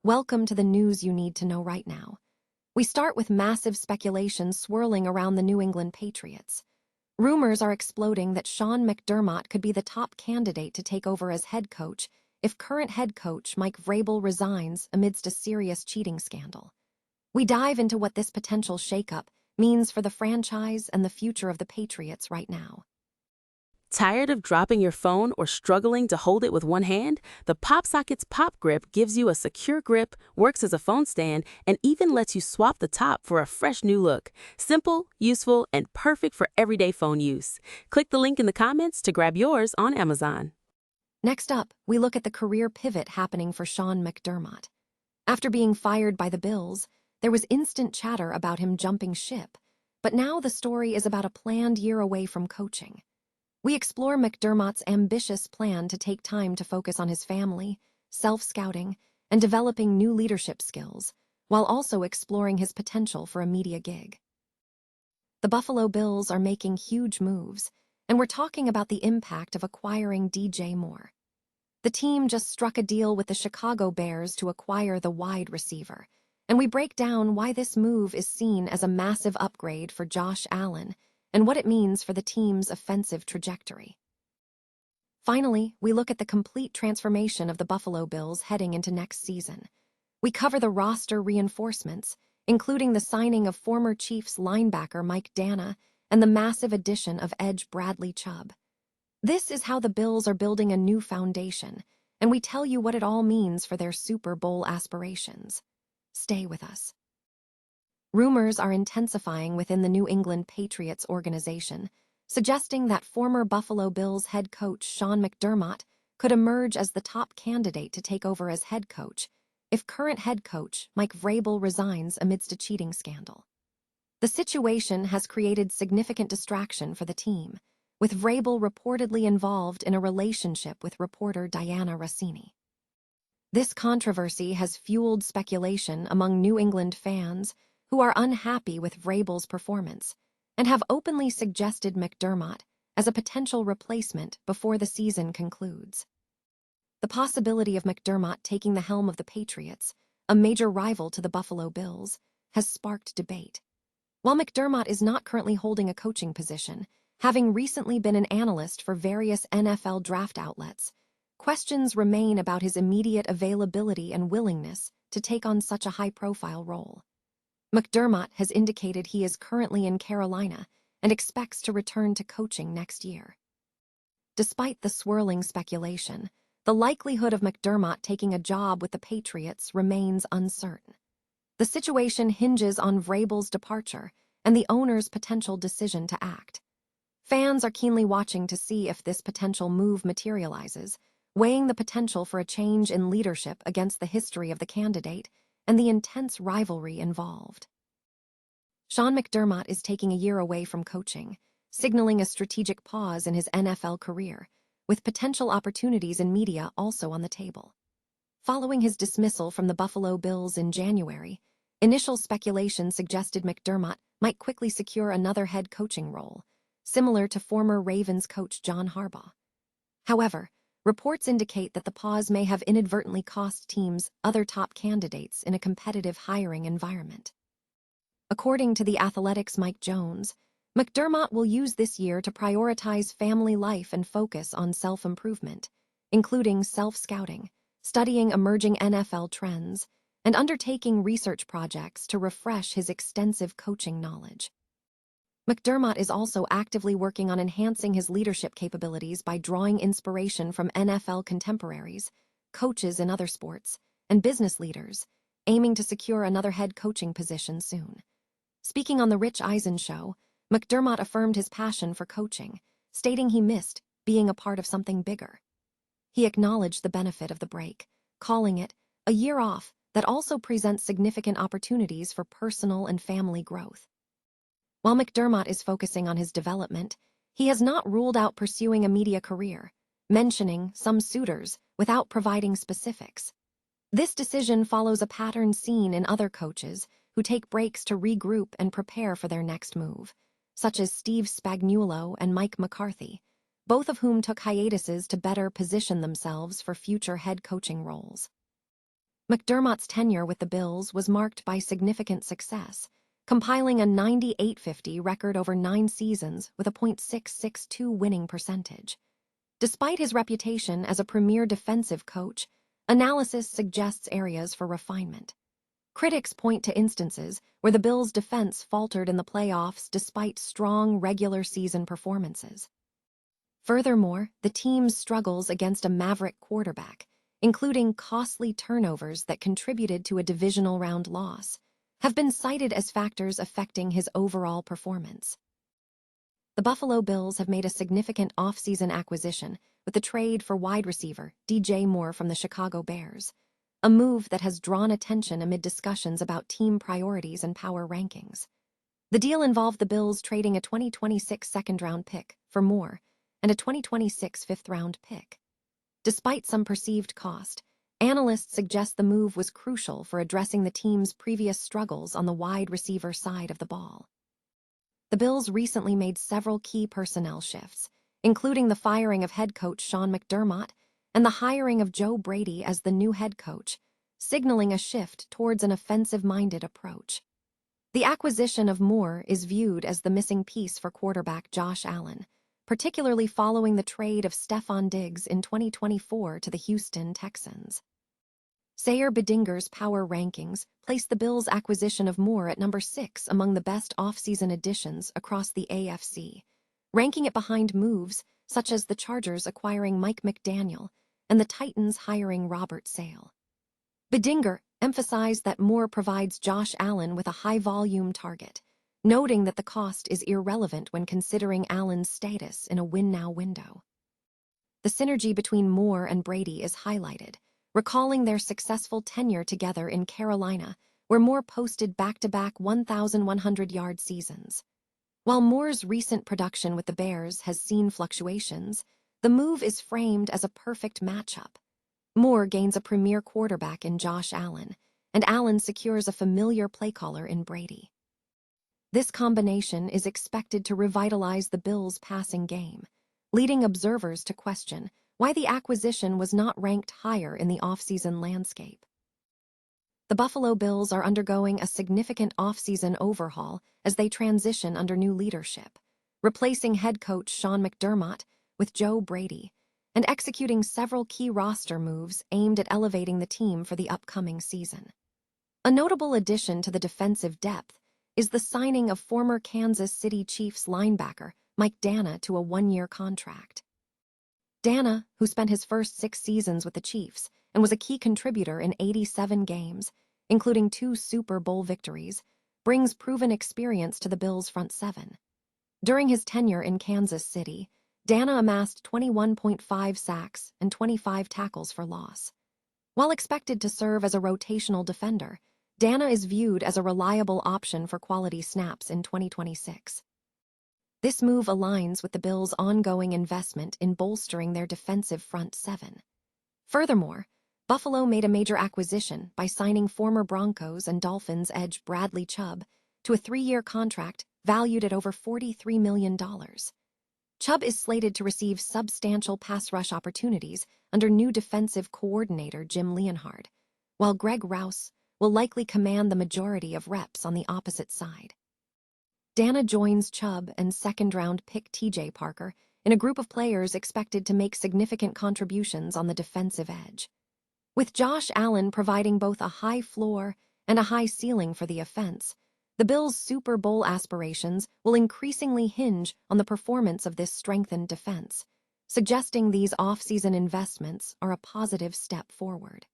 Welcome to the news you need to know right now. We start with massive speculation swirling around the New England Patriots. Rumors are exploding that Sean McDermott could be the top candidate to take over as head coach if current head coach Mike Vrabel resigns amidst a serious cheating scandal. We dive into what this potential shakeup means for the franchise and the future of the Patriots right now. Tired of dropping your phone or struggling to hold it with one hand? The PopSockets Pop Grip gives you a secure grip, works as a phone stand, and even lets you swap the top for a fresh new look. Simple, useful, and perfect for everyday phone use. Click the link in the comments to grab yours on Amazon. Next up, we look at the career pivot happening for Sean McDermott. After being fired by the Bills, there was instant chatter about him jumping ship, but now the story is about a planned year away from coaching. We explore McDermott's ambitious plan to take time to focus on his family, self-scouting, and developing new leadership skills, while also exploring his potential for a media gig. The Buffalo Bills are making huge moves, and we're talking about the impact of acquiring DJ Moore. The team just struck a deal with the Chicago Bears to acquire the wide receiver, and we break down why this move is seen as a massive upgrade for Josh Allen and what it means for the team's offensive trajectory. Finally, we look at the complete transformation of the Buffalo Bills heading into next season. We cover the roster reinforcements, including the signing of former Chiefs linebacker Mike Danna and the massive addition of edge Bradley Chubb. This is how the Bills are building a new foundation, and we tell you what it all means for their Super Bowl aspirations. Stay with us. Rumors are intensifying within the New England Patriots organization, suggesting that former Buffalo Bills head coach Sean McDermott could emerge as the top candidate to take over as head coach if current head coach Mike Vrabel resigns amidst a cheating scandal. The situation has created significant distraction for the team, with Vrabel reportedly involved in a relationship with reporter Danna. This controversy has fueled speculation among New England fans who are unhappy with Vrabel's performance and have openly suggested McDermott as a potential replacement before the season concludes. The possibility of McDermott taking the helm of the Patriots, a major rival to the Buffalo Bills, has sparked debate. While McDermott is not currently holding a coaching position, having recently been an analyst for various NFL draft outlets, questions remain about his immediate availability and willingness to take on such a high-profile role. McDermott has indicated he is currently in Carolina and expects to return to coaching next year. Despite the swirling speculation, the likelihood of McDermott taking a job with the Patriots remains uncertain. The situation hinges on Vrabel's departure and the owner's potential decision to act. Fans are keenly watching to see if this potential move materializes, weighing the potential for a change in leadership against the history of the candidate and the intense rivalry involved. Sean McDermott is taking a year away from coaching, signaling a strategic pause in his NFL career, with potential opportunities in media also on the table. Following his dismissal from the Buffalo Bills in January, initial speculation suggested McDermott might quickly secure another head coaching role, similar to former Ravens coach John Harbaugh. However, reports indicate that the pause may have inadvertently cost teams other top candidates in a competitive hiring environment. According to The Athletic's Mike Jones, McDermott will use this year to prioritize family life and focus on self-improvement, including self-scouting, studying emerging NFL trends, and undertaking research projects to refresh his extensive coaching knowledge. McDermott is also actively working on enhancing his leadership capabilities by drawing inspiration from NFL contemporaries, coaches in other sports, and business leaders, aiming to secure another head coaching position soon. Speaking on The Rich Eisen Show, McDermott affirmed his passion for coaching, stating he missed being a part of something bigger. He acknowledged the benefit of the break, calling it a year off that also presents significant opportunities for personal and family growth. While McDermott is focusing on his development, he has not ruled out pursuing a media career, mentioning some suitors without providing specifics. This decision follows a pattern seen in other coaches who take breaks to regroup and prepare for their next move, such as Steve Spagnuolo and Mike McCarthy, both of whom took hiatuses to better position themselves for future head coaching roles. McDermott's tenure with the Bills was marked by significant success, compiling a 98-50 record over 9 seasons with a .662 winning percentage. Despite his reputation as a premier defensive coach, analysis suggests areas for refinement. Critics point to instances where the Bills' defense faltered in the playoffs despite strong regular season performances. Furthermore, the team's struggles against a maverick quarterback, including costly turnovers that contributed to a divisional round loss, have been cited as factors affecting his overall performance. The Buffalo Bills have made a significant offseason acquisition with the trade for wide receiver DJ Moore from the Chicago Bears, a move that has drawn attention amid discussions about team priorities and power rankings. The deal involved the Bills trading a 2026 second-round pick for Moore and a 2026 fifth-round pick. Despite some perceived cost, analysts suggest the move was crucial for addressing the team's previous struggles on the wide receiver side of the ball. The Bills recently made several key personnel shifts, including the firing of head coach Sean McDermott and the hiring of Joe Brady as the new head coach, signaling a shift towards an offensive-minded approach. The acquisition of Moore is viewed as the missing piece for quarterback Josh Allen, particularly following the trade of Stefon Diggs in 2024 to the Houston Texans. Sayer Bedinger's power rankings placed the Bills' acquisition of Moore at number 6 among the best offseason additions across the AFC, ranking it behind moves such as the Chargers acquiring Mike McDaniel and the Titans hiring Robert Sale. Bedinger emphasized that Moore provides Josh Allen with a high-volume target, noting that the cost is irrelevant when considering Allen's status in a win-now window. The synergy between Moore and Brady is highlighted, recalling their successful tenure together in Carolina, where Moore posted back-to-back 1,100-yard seasons. While Moore's recent production with the Bears has seen fluctuations, the move is framed as a perfect matchup. Moore gains a premier quarterback in Josh Allen, and Allen secures a familiar playcaller in Brady. This combination is expected to revitalize the Bills' passing game, leading observers to question why the acquisition was not ranked higher in the offseason landscape. The Buffalo Bills are undergoing a significant offseason overhaul as they transition under new leadership, replacing head coach Sean McDermott with Joe Brady, and executing several key roster moves aimed at elevating the team for the upcoming season. A notable addition to the defensive depth is the signing of former Kansas City Chiefs linebacker Mike Danna to a 1-year contract. Danna, who spent his first 6 seasons with the Chiefs and was a key contributor in 87 games, including 2 Super Bowl victories, brings proven experience to the Bills' front seven. During his tenure in Kansas City, Danna amassed 21.5 sacks and 25 tackles for loss. While expected to serve as a rotational defender, Danna is viewed as a reliable option for quality snaps in 2026. This move aligns with the Bills' ongoing investment in bolstering their defensive front seven. Furthermore, Buffalo made a major acquisition by signing former Broncos and Dolphins edge Bradley Chubb to a 3-year contract valued at over $43 million. Chubb is slated to receive substantial pass rush opportunities under new defensive coordinator Jim Leonhard, while Greg Rouse will likely command the majority of reps on the opposite side. Danna joins Chubb and second-round pick TJ Parker in a group of players expected to make significant contributions on the defensive edge. With Josh Allen providing both a high floor and a high ceiling for the offense, the Bills' Super Bowl aspirations will increasingly hinge on the performance of this strengthened defense, suggesting these off-season investments are a positive step forward.